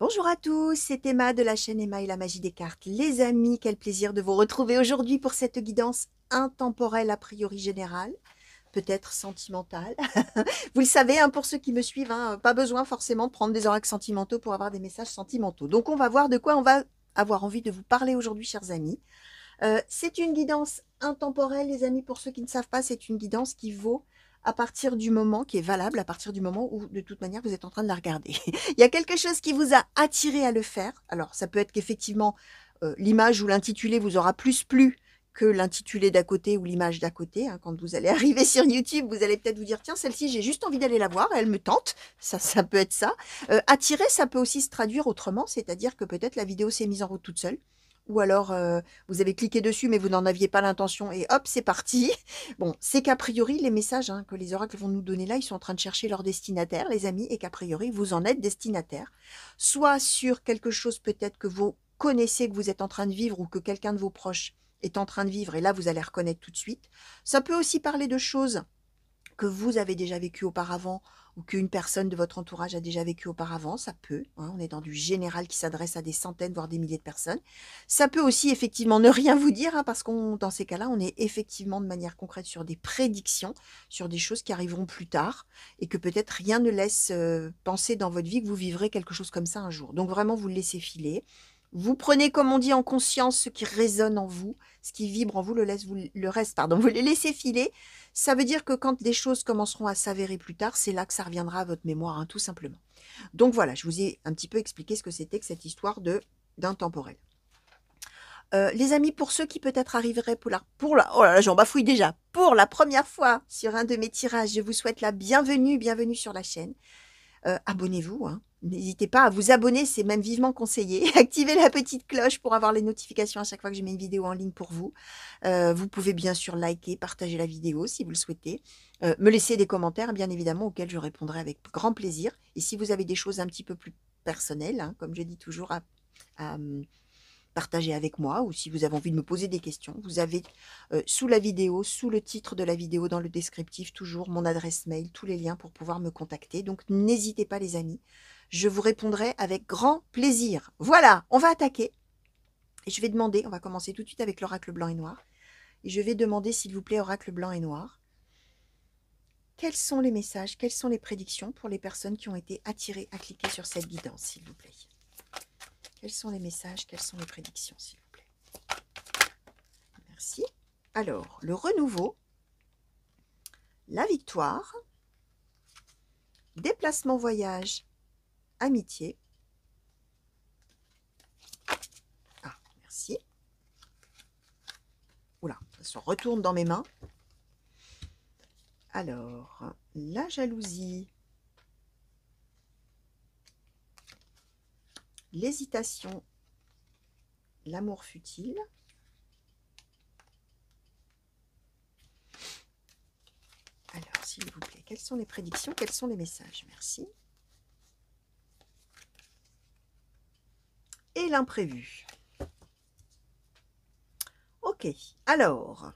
Bonjour à tous, c'est Emma de la chaîne Emma et la magie des cartes. Les amis, quel plaisir de vous retrouver aujourd'hui pour cette guidance intemporelle a priori générale, peut-être sentimentale. Vous le savez, hein, pour ceux qui me suivent, hein, pas besoin forcément de prendre des oracles sentimentaux pour avoir des messages sentimentaux. Donc on va voir de quoi on va avoir envie de vous parler aujourd'hui, chers amis. C'est une guidance intemporelle, les amis, pour ceux qui ne savent pas, c'est une guidance qui vaut à partir du moment, qui est valable à partir du moment où, de toute manière, vous êtes en train de la regarder. Il y a quelque chose qui vous a attiré à le faire. Alors, ça peut être qu'effectivement, l'image ou l'intitulé vous aura plus plu que l'intitulé d'à côté ou l'image d'à côté. Hein. Quand vous allez arriver sur YouTube, vous allez peut-être vous dire, tiens, celle-ci, j'ai juste envie d'aller la voir, elle me tente. Ça peut être ça. Attirer, ça peut aussi se traduire autrement, c'est-à-dire que peut-être la vidéo s'est mise en route toute seule. Ou alors, vous avez cliqué dessus, mais vous n'en aviez pas l'intention et hop, c'est parti. Bon, c'est qu'a priori, les messages hein, que les oracles vont nous donner là, ils sont en train de chercher leur destinataire, les amis, et qu'a priori, vous en êtes destinataire. Soit sur quelque chose peut-être que vous connaissez, que vous êtes en train de vivre ou que quelqu'un de vos proches est en train de vivre, et là, vous allez reconnaître tout de suite. Ça peut aussi parler de choses que vous avez déjà vécu auparavant ou qu'une personne de votre entourage a déjà vécu auparavant, ça peut, hein, on est dans du général qui s'adresse à des centaines, voire des milliers de personnes. Ça peut aussi effectivement ne rien vous dire, hein, parce qu'on, dans ces cas-là, on est effectivement de manière concrète sur des prédictions, sur des choses qui arriveront plus tard, et que peut-être rien ne laisse penser dans votre vie que vous vivrez quelque chose comme ça un jour. Donc vraiment, vous le laissez filer. Vous prenez, comme on dit, en conscience ce qui résonne en vous, ce qui vibre en vous, le reste, pardon, vous les laissez filer. Ça veut dire que quand des choses commenceront à s'avérer plus tard, c'est là que ça reviendra à votre mémoire, hein, tout simplement. Donc voilà, je vous ai un petit peu expliqué ce que c'était que cette histoire d'intemporel. Les amis, pour ceux qui peut-être arriveraient oh là là, j'en bafouille déjà, pour la première fois sur un de mes tirages, je vous souhaite la bienvenue sur la chaîne. Abonnez-vous, hein. N'hésitez pas à vous abonner, c'est même vivement conseillé. Activez la petite cloche pour avoir les notifications à chaque fois que je mets une vidéo en ligne pour vous. Vous pouvez bien sûr liker, partager la vidéo si vous le souhaitez. Me laisser des commentaires, bien évidemment, auxquels je répondrai avec grand plaisir. Et si vous avez des choses un petit peu plus personnelles, hein, comme je dis toujours, à partager avec moi, ou si vous avez envie de me poser des questions, vous avez sous la vidéo, sous le titre de la vidéo, dans le descriptif, toujours mon adresse mail, tous les liens pour pouvoir me contacter. Donc n'hésitez pas les amis, je vous répondrai avec grand plaisir. Voilà, on va attaquer. Et je vais demander, on va commencer tout de suite avec l'oracle blanc et noir. Et je vais demander, s'il vous plaît, oracle blanc et noir, quels sont les messages, quelles sont les prédictions pour les personnes qui ont été attirées à cliquer sur cette guidance, s'il vous plaît. Quels sont les messages, quelles sont les prédictions, s'il vous plaît. Merci. Alors, le renouveau, la victoire, déplacement voyage, amitié. Ah, merci. Oula, ça se retourne dans mes mains. Alors, la jalousie, l'hésitation, l'amour futile. Alors, s'il vous plaît, quelles sont les prédictions, quels sont les messages? Merci. Et l'imprévu. Ok, alors.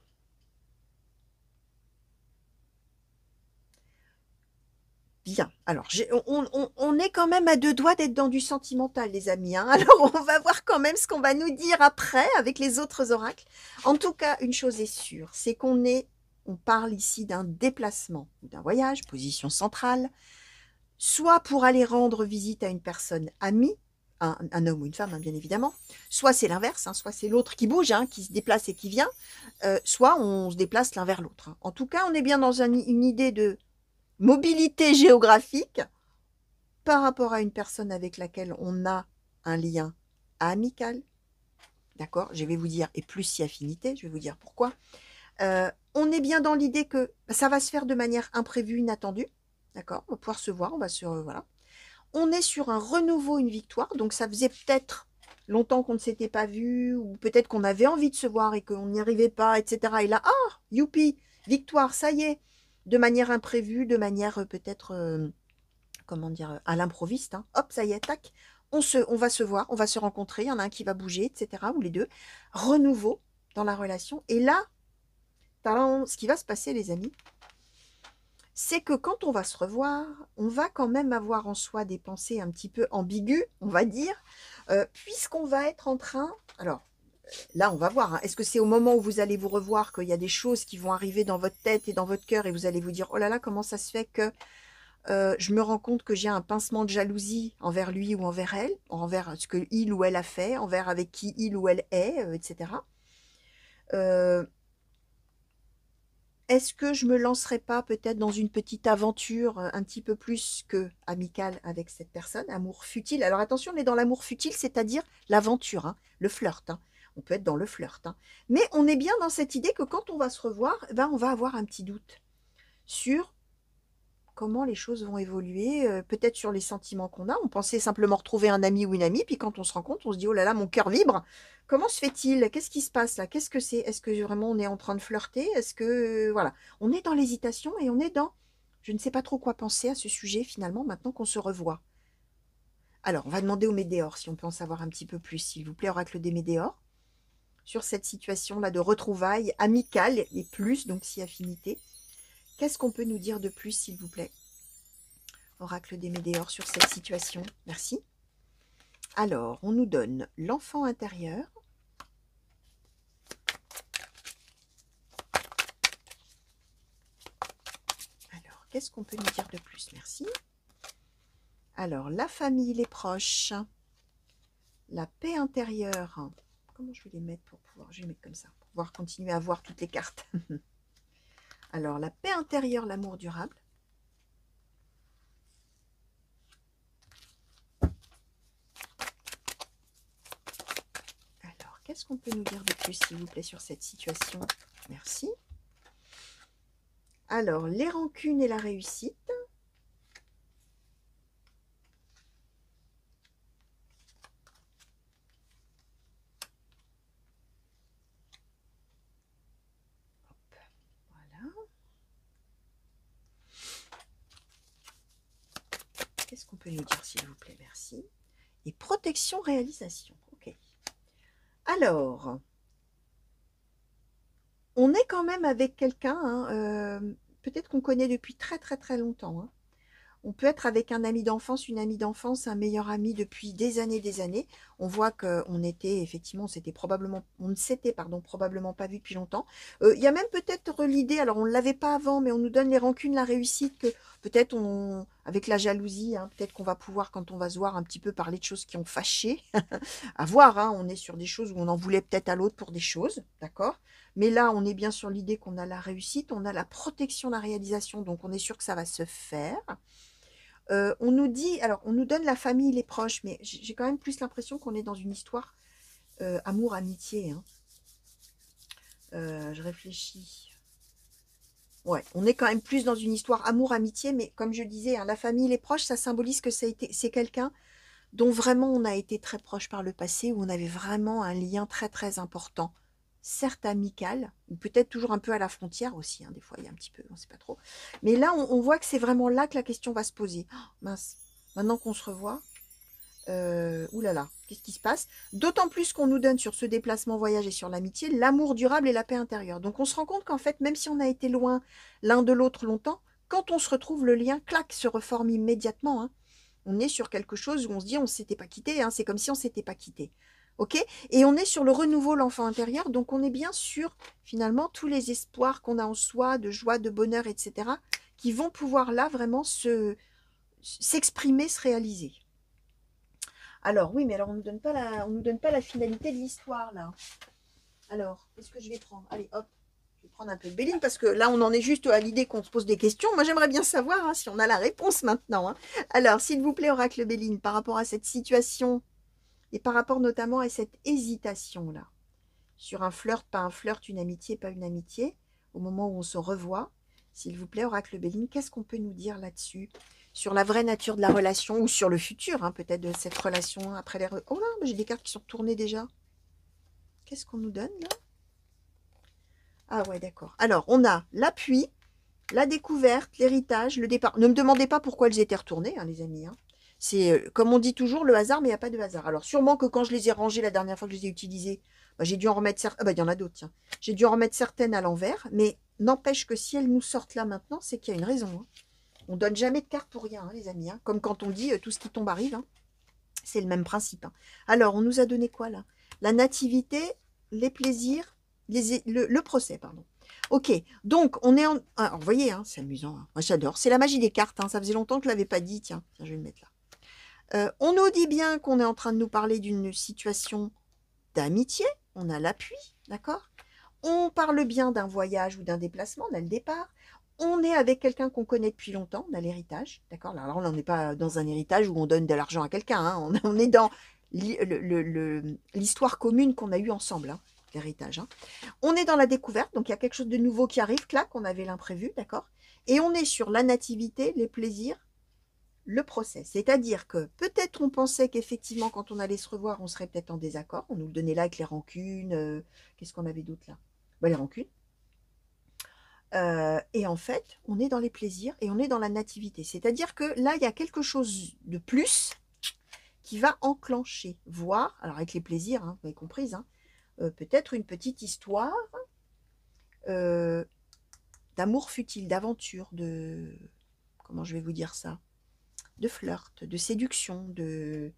Bien, alors on est quand même à 2 doigts d'être dans du sentimental, les amis. Hein. Alors on va voir quand même ce qu'on va nous dire après avec les autres oracles. En tout cas, une chose est sûre, c'est on parle ici d'un déplacement ou d'un voyage, position centrale, soit pour aller rendre visite à une personne amie, un homme ou une femme, hein, bien évidemment, soit c'est l'inverse, hein, soit c'est l'autre qui bouge, hein, qui se déplace et qui vient, soit on se déplace l'un vers l'autre. Hein. En tout cas, on est bien dans une idée de mobilité géographique par rapport à une personne avec laquelle on a un lien amical. D'accord? Je vais vous dire, et plus si affinité, je vais vous dire pourquoi. On est bien dans l'idée que ça va se faire de manière imprévue, inattendue. D'accord? On va pouvoir se voir, on va voilà. On est sur un renouveau, une victoire. Donc ça faisait peut-être longtemps qu'on ne s'était pas vu, ou peut-être qu'on avait envie de se voir et qu'on n'y arrivait pas, etc. Et là, ah, youpi, victoire, ça y est, de manière imprévue, de manière peut-être, comment dire, à l'improviste. Hein. Hop, ça y est, tac, on va se voir, on va se rencontrer, il y en a un qui va bouger, etc. Ou les deux. Renouveau dans la relation. Et là, ce qui va se passer, les amis, c'est que quand on va se revoir, on va quand même avoir en soi des pensées un petit peu ambiguës, on va dire, puisqu'on va être en train... Alors, là, on va voir, hein. Est-ce que c'est au moment où vous allez vous revoir qu'il y a des choses qui vont arriver dans votre tête et dans votre cœur et vous allez vous dire, oh là là, comment ça se fait que je me rends compte que j'ai un pincement de jalousie envers lui ou envers elle, envers ce que il ou elle a fait, envers avec qui il ou elle est, etc. Est-ce que je me lancerai pas peut-être dans une petite aventure un petit peu plus que amicale avec cette personne, amour futile? Alors attention, on est dans l'amour futile, c'est-à-dire l'aventure, hein, le flirt, hein. On peut être dans le flirt, hein. Mais on est bien dans cette idée que quand on va se revoir, ben, on va avoir un petit doute sur comment les choses vont évoluer, peut-être sur les sentiments qu'on a. On pensait simplement retrouver un ami ou une amie, puis quand on se rend compte, on se dit, oh là là, mon cœur vibre. Comment se fait-il? Qu'est-ce qui se passe là? Qu'est-ce que c'est? Est-ce que vraiment on est en train de flirter? Est-ce que... Voilà. On est dans l'hésitation et on est dans... Je ne sais pas trop quoi penser à ce sujet finalement, maintenant qu'on se revoit. Alors, on va demander au Médéor si on peut en savoir un petit peu plus, s'il vous plaît, oracle des Médéors, sur cette situation-là de retrouvailles amicales et plus, donc si affinité. Qu'est-ce qu'on peut nous dire de plus, s'il vous plaît? Oracle des Médéors sur cette situation. Merci. Alors, on nous donne l'enfant intérieur. Alors, qu'est-ce qu'on peut nous dire de plus? Merci. Alors, la famille, les proches. La paix intérieure. Comment je vais les mettre pour pouvoir... Je vais les mettre comme ça, pour pouvoir continuer à voir toutes les cartes. Alors, la paix intérieure, l'amour durable. Alors, qu'est-ce qu'on peut nous dire de plus, s'il vous plaît, sur cette situation? Merci. Alors, les rancunes et la réussite. Hop, voilà. Qu'est-ce qu'on peut nous dire, s'il vous plaît? Merci. Et protection, réalisation. Ok. Alors, on est quand même avec quelqu'un, hein, peut-être qu'on connaît depuis très très très longtemps, hein. On peut être avec un ami d'enfance, une amie d'enfance, un meilleur ami depuis des années, des années. On voit qu'on était, effectivement, on ne s'était, pardon, probablement pas vu depuis longtemps. Il y a même peut-être l'idée, alors on ne l'avait pas avant, mais on nous donne les rancunes, la réussite, que peut-être avec la jalousie, hein, peut-être qu'on va pouvoir, quand on va se voir, un petit peu parler de choses qui ont fâché. À voir, hein, on est sur des choses où on en voulait peut-être à l'autre pour des choses, d'accord? Mais là, on est bien sur l'idée qu'on a la réussite, on a la protection, la réalisation, donc on est sûr que ça va se faire. On nous dit, alors on nous donne la famille, les proches, mais j'ai quand même plus l'impression qu'on est dans une histoire amour, amitié, hein. Je réfléchis. Ouais, on est quand même plus dans une histoire amour, amitié, mais comme je disais, hein, la famille, les proches, ça symbolise que c'est quelqu'un dont vraiment on a été très proche par le passé, où on avait vraiment un lien très très important. Certes amical, ou peut-être toujours un peu à la frontière aussi, hein, des fois il y a un petit peu, on ne sait pas trop. Mais là, on voit que c'est vraiment là que la question va se poser. Oh, mince, maintenant qu'on se revoit, oulala, qu'est-ce qui se passe? D'autant plus qu'on nous donne sur ce déplacement voyage et sur l'amitié, l'amour durable et la paix intérieure. Donc on se rend compte qu'en fait, même si on a été loin l'un de l'autre longtemps, quand on se retrouve, le lien, clac, se reforme immédiatement, hein. On est sur quelque chose où on se dit on ne s'était pas quitté, hein, c'est comme si on ne s'était pas quitté. Ok? Et on est sur le renouveau, l'enfant intérieur, donc on est bien sur finalement tous les espoirs qu'on a en soi, de joie, de bonheur, etc., qui vont pouvoir là vraiment s'exprimer, se réaliser. Alors oui, mais alors on nous donne pas la finalité de l'histoire là. Alors, qu'est-ce que je vais prendre? Allez, hop, je vais prendre un peu de Béline parce que là, on en est juste à l'idée qu'on se pose des questions. Moi, j'aimerais bien savoir, hein, si on a la réponse maintenant, hein. Alors, s'il vous plaît, oracle Béline, par rapport à cette situation et par rapport notamment à cette hésitation-là, sur un flirt, pas un flirt, une amitié, pas une amitié, au moment où on se revoit, s'il vous plaît, oracle Béline, qu'est-ce qu'on peut nous dire là-dessus? Sur la vraie nature de la relation ou sur le futur, hein, peut-être de cette relation après les... Oh là, j'ai des cartes qui sont retournées déjà. Qu'est-ce qu'on nous donne là? Ah ouais, d'accord. Alors, on a l'appui, la découverte, l'héritage, le départ. Ne me demandez pas pourquoi elles étaient retournées, hein, les amis, hein. C'est, comme on dit toujours, le hasard, mais il n'y a pas de hasard. Alors, sûrement que quand je les ai rangées la dernière fois que je les ai utilisées, bah, j'ai dû en remettre certaines. Ah bah, il y en a d'autres, tiens. J'ai dû en remettre certaines à l'envers, mais n'empêche que si elles nous sortent là maintenant, c'est qu'il y a une raison. Hein. On donne jamais de cartes pour rien, hein, les amis. Hein. Comme quand on dit tout ce qui tombe arrive. Hein. C'est le même principe. Hein. Alors, on nous a donné quoi là? La nativité, les plaisirs, le procès, pardon. Ok, donc on est en... Alors, vous voyez, hein, c'est amusant. Hein. Moi, j'adore. C'est la magie des cartes. Hein. Ça faisait longtemps que je ne l'avais pas dit. Tiens, je vais le mettre là. On nous dit bien qu'on est en train de nous parler d'une situation d'amitié. On a l'appui, d'accord? On parle bien d'un voyage ou d'un déplacement, on a le départ. On est avec quelqu'un qu'on connaît depuis longtemps, on a l'héritage, d'accord? Alors là, on n'est pas dans un héritage où on donne de l'argent à quelqu'un, hein. On est dans l'histoire commune qu'on a eue ensemble, hein, l'héritage. Hein. On est dans la découverte, donc il y a quelque chose de nouveau qui arrive, clac, on avait l'imprévu, d'accord? Et on est sur la nativité, les plaisirs, le procès. C'est-à-dire que peut-être on pensait qu'effectivement, quand on allait se revoir, on serait peut-être en désaccord. On nous le donnait là avec les rancunes. Qu'est-ce qu'on avait d'autre là? Ben, les rancunes. Et en fait, on est dans les plaisirs et on est dans la nativité. C'est-à-dire que là, il y a quelque chose de plus qui va enclencher, voire, alors avec les plaisirs, hein, vous avez compris, hein, peut-être une petite histoire d'amour futile, d'aventure, de... Comment je vais vous dire ça? De flirt, de séduction, d'une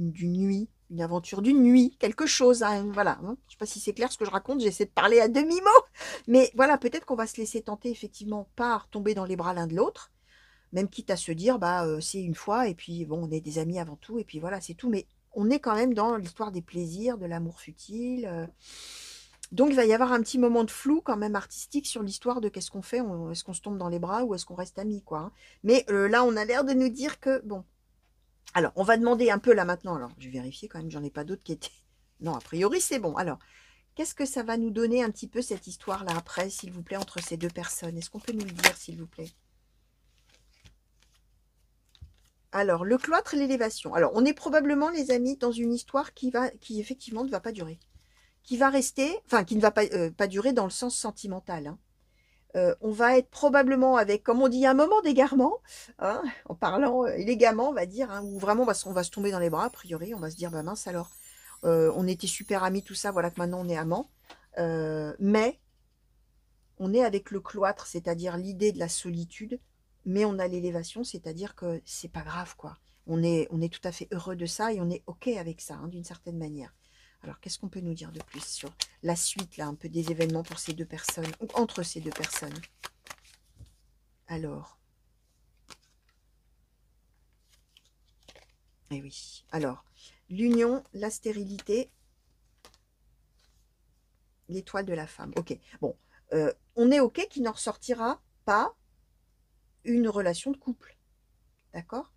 nuit, une aventure d'une nuit, quelque chose, hein, voilà. Hein. Je ne sais pas si c'est clair ce que je raconte, j'essaie de parler à demi-mot, mais voilà, peut-être qu'on va se laisser tenter effectivement par tomber dans les bras l'un de l'autre, même quitte à se dire, bah c'est une fois, et puis bon, on est des amis avant tout, et puis voilà, c'est tout, mais on est quand même dans l'histoire des plaisirs, de l'amour futile. Donc il va y avoir un petit moment de flou quand même artistique sur l'histoire de qu'est-ce qu'on fait, est-ce qu'on se tombe dans les bras ou est-ce qu'on reste amis, quoi. Hein. Mais là, on a l'air de nous dire que, bon, alors, on va demander un peu là maintenant. Alors, je vais vérifier quand même, j'en ai pas d'autres qui étaient... Non, a priori, c'est bon. Alors, qu'est-ce que ça va nous donner un petit peu cette histoire-là après, s'il vous plaît, entre ces deux personnes? Est-ce qu'on peut nous le dire, s'il vous plaît? Alors, le cloître et l'élévation. Alors, on est probablement, les amis, dans une histoire qui effectivement ne va pas durer. Qui va rester, enfin, qui ne va pas durer dans le sens sentimental. Hein. On va être probablement avec, comme on dit, un moment d'égarement, hein, en parlant élégamment, on va dire, hein, où vraiment on va se tomber dans les bras, a priori, on va se dire, bah mince alors, on était super amis, tout ça, voilà que maintenant on est amants, mais on est avec le cloître, c'est-à-dire l'idée de la solitude, mais on a l'élévation, c'est-à-dire que c'est pas grave, quoi. On est tout à fait heureux de ça et on est OK avec ça, hein, d'une certaine manière. Alors, qu'est-ce qu'on peut nous dire de plus sur la suite, là, un peu des événements pour ces deux personnes, ou entre ces deux personnes? Alors, eh oui, alors, l'union, la stérilité, l'étoile de la femme. Ok, bon, on est ok qu'il n'en ressortira pas une relation de couple, d'accord?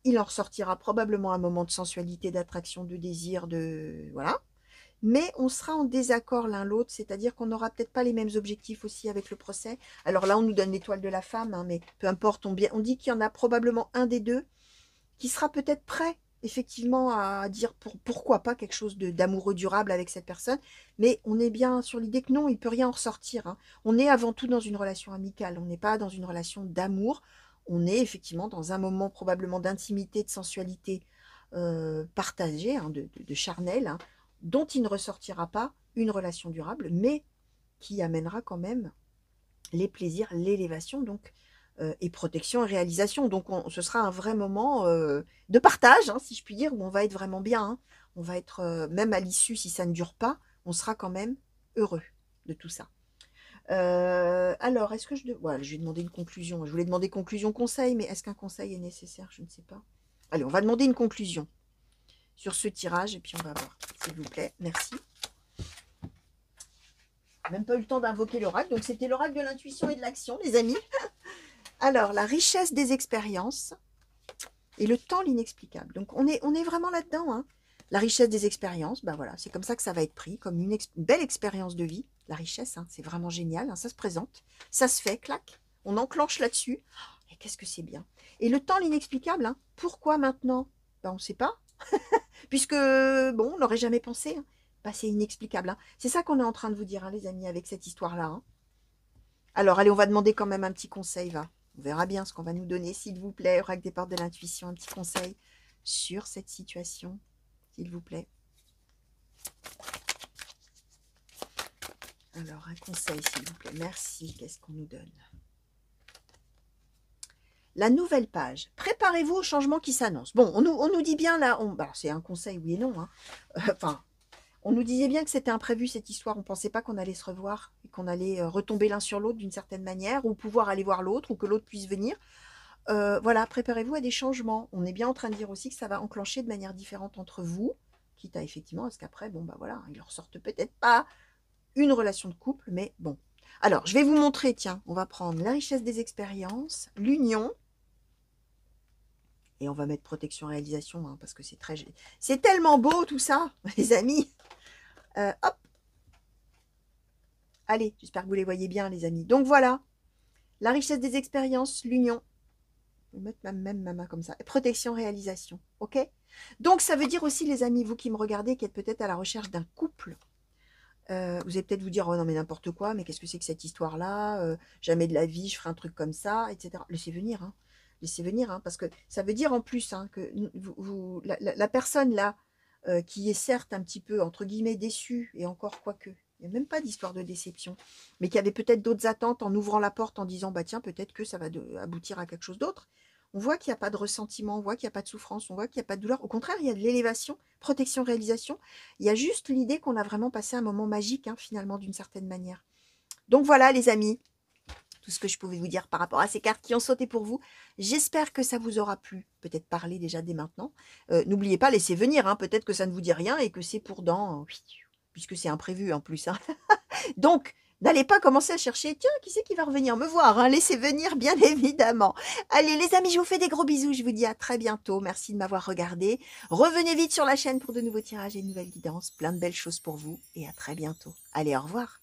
Il en ressortira probablement un moment de sensualité, d'attraction, de désir, de... Voilà. Mais on sera en désaccord l'un l'autre, c'est-à-dire qu'on n'aura peut-être pas les mêmes objectifs aussi avec le procès. Alors là, on nous donne l'étoile de la femme, hein, mais peu importe, on dit qu'il y en a probablement un des deux qui sera peut-être prêt, effectivement, à dire pourquoi pas quelque chose d'amoureux durable avec cette personne. Mais on est bien sur l'idée que non, il ne peut rien en ressortir. Hein. On est avant tout dans une relation amicale, on n'est pas dans une relation d'amour. On est effectivement dans un moment probablement d'intimité, de sensualité partagée, hein, de charnel, hein, dont il ne ressortira pas une relation durable, mais qui amènera quand même les plaisirs, l'élévation, donc, et protection et réalisation. Donc, ce sera un vrai moment de partage, hein, si je puis dire, où on va être vraiment bien. Hein. On va être, même à l'issue, si ça ne dure pas, on sera quand même heureux de tout ça. Alors, est-ce que voilà, je vais demander une conclusion. Je voulais demander conclusion, conseil, mais est-ce qu'un conseil est nécessaire? Je ne sais pas. Allez, on va demander une conclusion sur ce tirage, et puis on va voir, s'il vous plaît. Merci. Même pas eu le temps d'invoquer l'oracle, donc c'était l'oracle de l'intuition et de l'action, les amis. Alors, la richesse des expériences et le temps l'inexplicable. Donc, on est vraiment là-dedans. Hein. La richesse des expériences, ben voilà, c'est comme ça que ça va être pris, comme une belle expérience de vie. La richesse, hein, c'est vraiment génial, hein, ça se présente, ça se fait, clac, on enclenche là-dessus. Et qu'est-ce que c'est bien. Et le temps l'inexplicable, hein, pourquoi maintenant? Ben, on ne sait pas, puisque, bon, on n'aurait jamais pensé. Hein. Ben, c'est inexplicable. Hein. C'est ça qu'on est en train de vous dire, hein, les amis, avec cette histoire-là. Hein. Alors, allez, on va demander quand même un petit conseil, va. On verra bien ce qu'on va nous donner, s'il vous plaît. Oracle des portes de l'intuition, un petit conseil sur cette situation, s'il vous plaît. Alors, un conseil, s'il vous plaît. Merci. Qu'est-ce qu'on nous donne? La nouvelle page. Préparez-vous au changement qui s'annonce. Bon, on nous dit bien là, bah, c'est un conseil, oui et non. Hein. Enfin, on nous disait bien que c'était imprévu cette histoire. On ne pensait pas qu'on allait se revoir et qu'on allait retomber l'un sur l'autre d'une certaine manière, ou pouvoir aller voir l'autre, ou que l'autre puisse venir. Voilà, préparez-vous à des changements. On est bien en train de dire aussi que ça va enclencher de manière différente entre vous, quitte à effectivement, parce qu'après, bon, bah voilà, il ne ressorte peut-être pas une relation de couple, mais bon. Alors, je vais vous montrer, tiens, on va prendre la richesse des expériences, l'union, et on va mettre protection réalisation, hein, parce que c'est tellement beau tout ça, les amis. Hop. Allez, j'espère que vous les voyez bien, les amis. Donc voilà, la richesse des expériences, l'union. Je vais mettre même ma main comme ça. Et protection réalisation, ok? Donc ça veut dire aussi, les amis, vous qui me regardez, qui êtes peut-être à la recherche d'un couple, vous allez peut-être vous dire, oh non mais n'importe quoi, mais qu'est-ce que c'est que cette histoire-là, jamais de la vie, je ferai un truc comme ça, etc. Laissez venir, hein. Laissez venir, hein, parce que ça veut dire en plus hein, que la personne là, qui est certes un petit peu, entre guillemets, déçue, et encore quoique, il n'y a même pas d'histoire de déception, mais qui avait peut-être d'autres attentes en ouvrant la porte, en disant, bah tiens, peut-être que ça va aboutir à quelque chose d'autre. On voit qu'il n'y a pas de ressentiment, on voit qu'il n'y a pas de souffrance, on voit qu'il n'y a pas de douleur. Au contraire, il y a de l'élévation, protection, réalisation. Il y a juste l'idée qu'on a vraiment passé un moment magique, hein, finalement, d'une certaine manière. Donc voilà, les amis, tout ce que je pouvais vous dire par rapport à ces cartes qui ont sauté pour vous. J'espère que ça vous aura plu. Peut-être parler déjà dès maintenant. N'oubliez pas, laissez venir. Hein, peut-être que ça ne vous dit rien et que c'est pour dans... puisque c'est imprévu en plus. Hein. Donc, n'allez pas commencer à chercher, tiens, qui c'est qui va revenir me voir, hein. Laissez venir, bien évidemment. Allez, les amis, je vous fais des gros bisous. Je vous dis à très bientôt. Merci de m'avoir regardé. Revenez vite sur la chaîne pour de nouveaux tirages et de nouvelles guidances. Plein de belles choses pour vous. Et à très bientôt. Allez, au revoir.